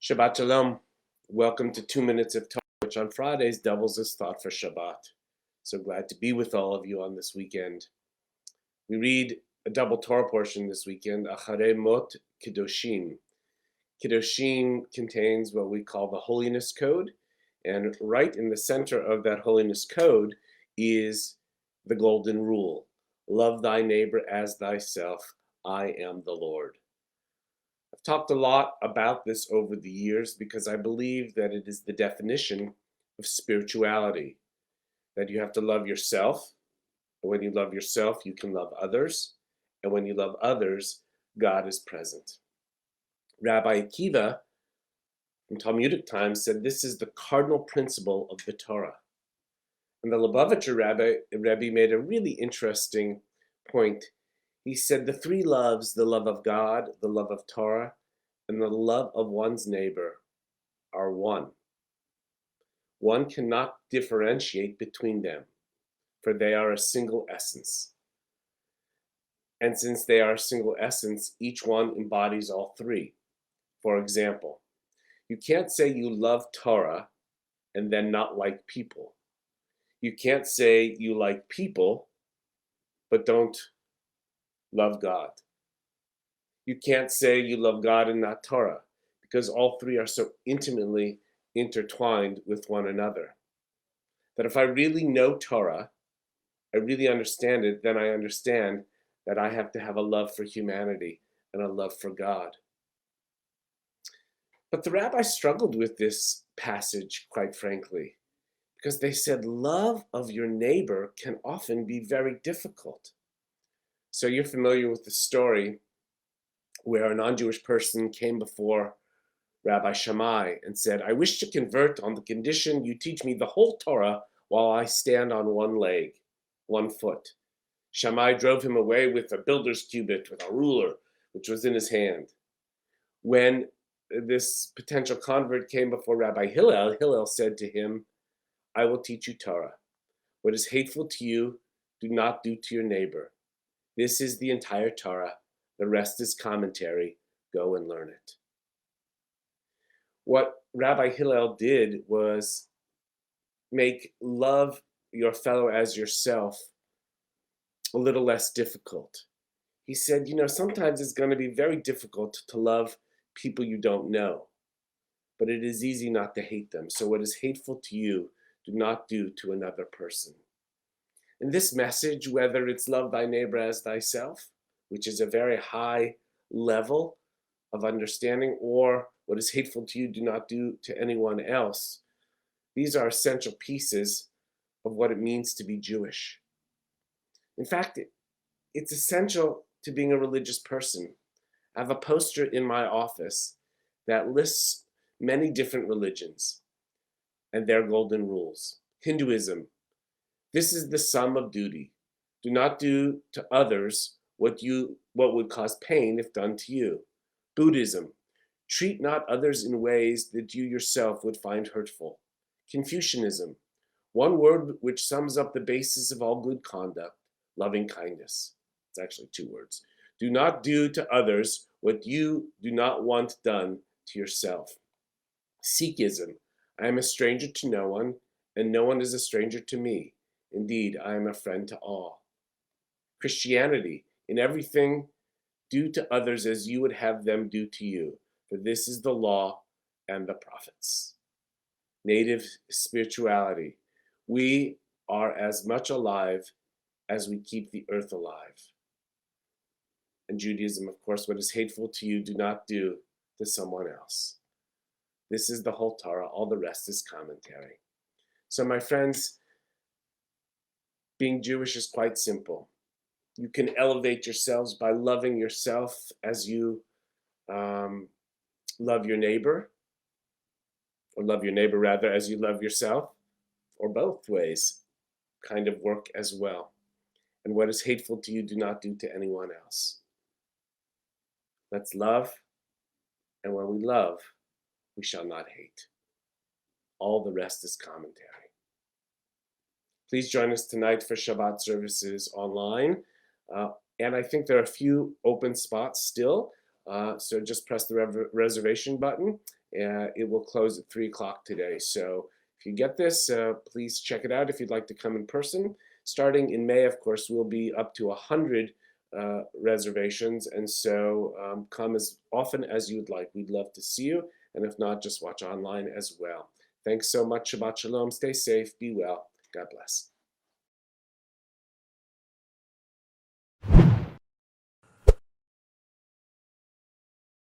Shabbat Shalom. Welcome to 2 Minutes of Torah, which on Fridays doubles as thought for Shabbat. So glad to be with all of you on this weekend. We read a double Torah portion this weekend, Acharei Mot Kedoshim. Kedoshim contains what we call the Holiness Code, and right in the center of that Holiness Code is the Golden Rule. Love thy neighbor as thyself. I am the Lord. I've talked a lot about this over the years because I believe that it is the definition of spirituality, that you have to love yourself, and when you love yourself, you can love others, and when you love others, God is present. Rabbi Akiva in Talmudic times said this is the cardinal principle of the Torah. And the Lubavitcher Rabbi made a really interesting point. He said the three loves, the love of God, the love of Torah, and the love of one's neighbor, are one. One cannot differentiate between them, for they are a single essence. And since they are a single essence, each one embodies all three. For example, you can't say you love Torah and then not like people. You can't say you like people, but don't love God. You can't say you love God and not Torah, because all three are so intimately intertwined with one another. That if I really know Torah, I really understand it, then I understand that I have to have a love for humanity and a love for God. But the rabbis struggled with this passage, quite frankly, because they said love of your neighbor can often be very difficult. So you're familiar with the story where a non-Jewish person came before Rabbi Shammai and said, I wish to convert on the condition you teach me the whole Torah while I stand on one leg, 1 foot. Shammai drove him away with a builder's cubit, with a ruler, which was in his hand. When this potential convert came before Rabbi Hillel, Hillel said to him, I will teach you Torah. What is hateful to you, do not do to your neighbor. This is the entire Torah. The rest is commentary. Go and learn it. What Rabbi Hillel did was make love your fellow as yourself a little less difficult. He said, sometimes it's going to be very difficult to love people you don't know, but it is easy not to hate them. So what is hateful to you, do not do to another person. And this message, whether it's love thy neighbor as thyself, which is a very high level of understanding, or what is hateful to you, do not do to anyone else, these are essential pieces of what it means to be Jewish. In fact, it's essential to being a religious person. I have a poster in my office that lists many different religions and their golden rules. Hinduism, this is the sum of duty. Do not do to others what would cause pain if done to you. Buddhism, treat not others in ways that you yourself would find hurtful. Confucianism, one word which sums up the basis of all good conduct, loving kindness. It's actually 2 words. Do not do to others what you do not want done to yourself. Sikhism, I am a stranger to no one, and no one is a stranger to me. Indeed, I am a friend to all. Christianity, in everything, do to others as you would have them do to you, for this is the law and the prophets. Native spirituality, we are as much alive as we keep the earth alive. And Judaism, of course, what is hateful to you, do not do to someone else. This is the whole Torah, all the rest is commentary. So my friends, being Jewish is quite simple. You can elevate yourselves by loving yourself as you love your neighbor, or love your neighbor rather as you love yourself, or both ways kind of work as well. And what is hateful to you, do not do to anyone else. Let's love, and when we love, we shall not hate. All the rest is commentary. Please join us tonight for Shabbat services online. And I think there are a few open spots still. So just press the reservation button. It will close at 3 o'clock today. So if you get this, please check it out if you'd like to come in person. Starting in May, of course, we'll be up to 100 reservations. And so come as often as you'd like. We'd love to see you. And if not, just watch online as well. Thanks so much. Shabbat Shalom. Stay safe. Be well. God bless.